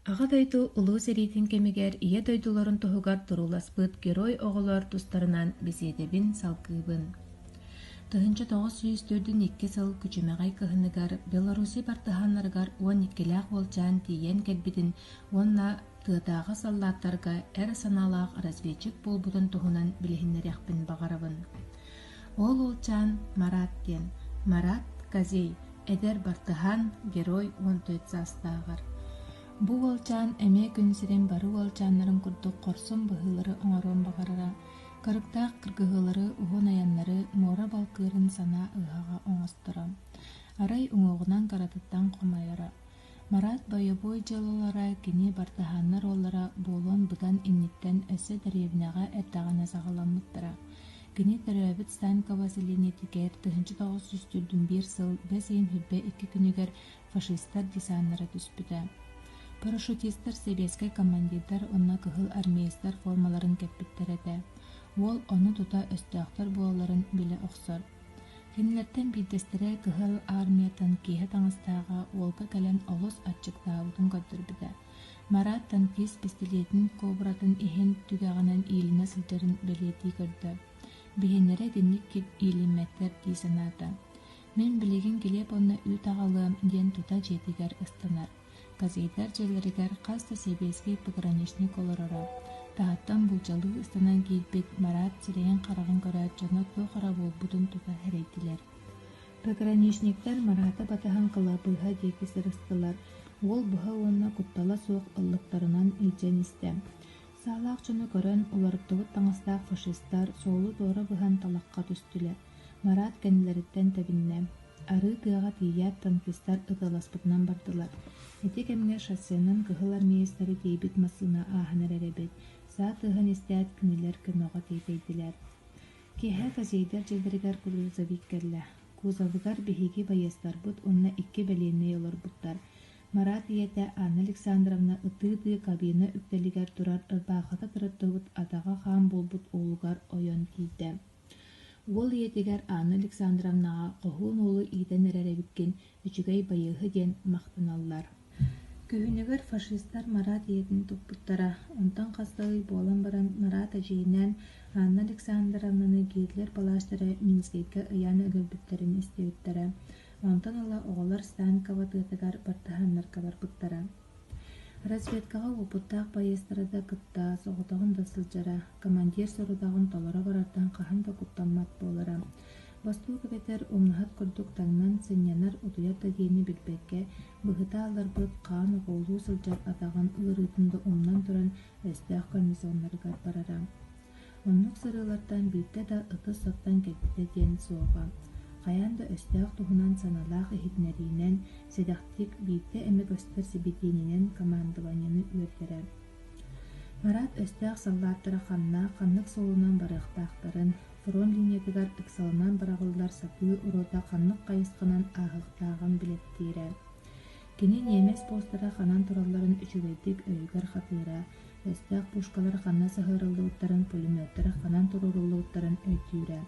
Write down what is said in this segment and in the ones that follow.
Аға дойду улуу серийтин кемигер ие дойдуларын туһугар туруласпыт герой оҕолор тустарынан бесиэдэбин салкыыбын. Тыһынча 904 сыл күчүмэҕэй кыһыныгар Беларуси бартыһааннарыгар уон иккелээх уолчаан тиийэн кэлбитин уонна тыатааҕа саллааттарга эр санаалаах разведчик буолбутун туһунан билиһиннэриэхпин баҕарабын. Ол уолчаан Марат диэн. Марат Казей, эдэр бартыһаан герой уон төтсаастааҕар. Бу уолчаан эмиэ күнсирин бары уолчааннарын курдук хорсун быһыылары оҥорон баҕарара, карыктаах кыргыһылары уһун аяннары муора балкыырын санаа ыаһаҕа оҥостора. Арай уҥуоҕунан каратыттан хомайара. Марат байабой дьылылара кини бартыһааннар уоллара буолуон бытан инниттэн өссө дэриэбинэҕэ эрдэҕинэ саҕаламмыттара. Кини төрөөбүт Станькова Селенетикер 1901 сыл бэс иин хүббэ 2 күнүгэр фашисттар десаннара түспүтэ. Парашютистер себескай командирдар онна кыһыл армейстар формаларын кэппиттерэтэ. Уол ону тута өстөөхтөр буолларын биле охсор. Кинилэртэн билдэстерэ кыһыл армиятан киэһэ таҥыстааҕа уолга кэлэн олус аччыктаабытын көрдөрбүтэ. Марат танкист пистолетин кобратын иһин түгэҕинэн иилине сылдьарын белиэтии көрдө. Биһиннэрэ динник кит иилиммэттэр дии санаата. Мен билигин килиэп онна үт аҕалыам диэн тута дьиэтигэр ыстанар. Казейдар дьэлэригэр хаста себеский пограничник олорора. Таһаттан булчалыы ыстанан киирбит Марат сирэйэн хараҕын көрөөт дьоно туохара буолбутун тута хэрэйдилэр. Пограничниктар Марата батаһан кылаабыыһа диэки сырыстылар. Уол быһа уонна куттала суох ыллыктарынан илдьэн истэ. Саалаах дьоно көрөн уларыттыбыт таҥастаах фашисттар соолу туора быһан талахха түстүлэр. Марат кэннилэриттэн тэбиннэ. Арыы тыаҕа тиийэät танкистар ыталаспытынан бардылар. Эти кэмҥэ шоссенын кыһыл армейстары тиийбит массыына ааһынар эрэбит. Саа тыаһан истээт күнүлэр кымноҕо тиэтэйдилэр. Киэһэ Казейдар дьэлэригэр грузовик кэллэ. Кузовыгар биһиги байыстарбыт уонна 2 бэлиэннэй олорбуттар. Марат ийэтэ Анна Александровна ытыы-тыы кабина үктэлигэр турар ырбаахата тырыттыбыт атаҕа хаам буолбут уулугар ойон тиийдэ. Уол ийэтигэр Анна Александровнаға қоһуун уолу иитэн эрэребиккин үчүгэй байыыһы диэн махтаналлар. Күһүнүгөр фашисттар Марат ийэтин туппуттара, онтон хастаый буолан баран Марат ажиинэн Анна Александровнаны Гитлер балааштара Минскейгэ ыйаан өгөлбүттерин истибиттара. Онтон ыла оҕолор Станькова тыатыгар бартыһааннарга барбыттара. Разведкаға опуттаах байыстарыда кытта соҕотоҕун да сылдьара, командир сорудагын толора барартан хаһан да куттаммат буолара. Бастуу кэбэтэр умнаһат курдук таңнан сынньанар утуйар да диэни билбэккэ быһыта алларбыт хаан оҕолуу сылдьар атаҕын ыарыытында умнан туран өстөөх комиссионнарыгар барара. Оннук сырыылартан биирдэ да ытыс соттан кэлбитэ диэн суоҕа. Хайан да өстөөх туһунан саналаах иһитнэриинэн сэдэхтик биирдэ эмэ көстөр сибитиининэн командованияны үөрдэрэ. Марат өстөөх саллааттара ханнык соолунан барыахтаахтарын, фронт линиятыгар ыксалынан бараҕыллар сапыы урота ханнык кайысхынан ааһыктааҕын билэттиирэ. Кини немес постара ханан туралларын үчүгэйдик өйүгэр хатыыра, өстөөх пушкалар ханна саһыырыллыбыттарын, пулеметтара ханан туруруллыбыттарын өйдүүрэ.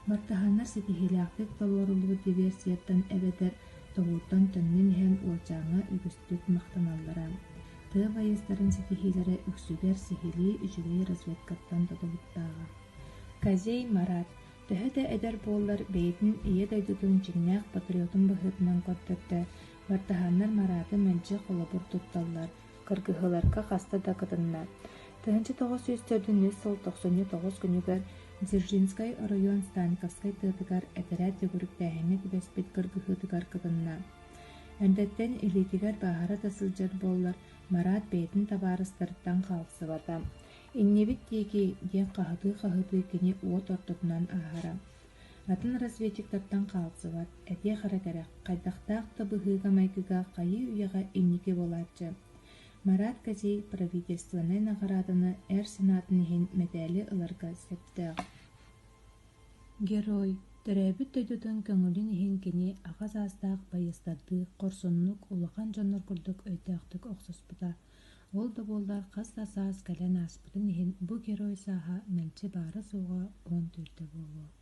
Бартыһааннар ситиһилээхтик толорулуу диверсияттан эбэтэр тоһуутан төннүн иһэн уолчааҥҥа үгүстүк махтаналлара. Тыа байыстарын ситиһилэри үксүгэр сихилии үчүгэй разведкаттан тодобуттааҕа. Казей Марат төһө да эдэр буоллар бэйэтин ие дойдутун дьиҥнээх патриотун быһыытынан көрдөрдө. Бартыһааннар Мараты мэлдьи холобур тутталлар, кыргыһыларга хаста да кытынна. 1904 сыл 99 күнүгэр Дзержинскай район Станьковскай тыатыгар этэрээт дьөгүрүктээһиҥҥэ тибэспит кыргыһыытыгар кытынна. Эндэттэн илиитигэр бааһара да сылдьар буоллар Марат бэйэтин табаарыстарыттан хаалсыбата. Иннибит диэки диэн хаһытыы кини уот ортотунан ааһара. Атын разведчиктардан хаалсыбат, этиэ харакэрэх, хайдахтаах да быһыыга майкыга хайыы үйэҕэ инники болааччы. Марат Казей правительственный награданы эр сенатын иһин мэтэли ыларга септээҕ. Герой төрөөбүт дойдутун көҥүлүн иһин кини аҕас аастаах байыстарды хорсуннук улахан дьоннор курдук өйдөөхтүк охсуспута. Ол да буоллар хас да саас кэлэн ааспытын иһин бу герой сааһа мэлдьи баара суоҕа уон түрдэ буолуо.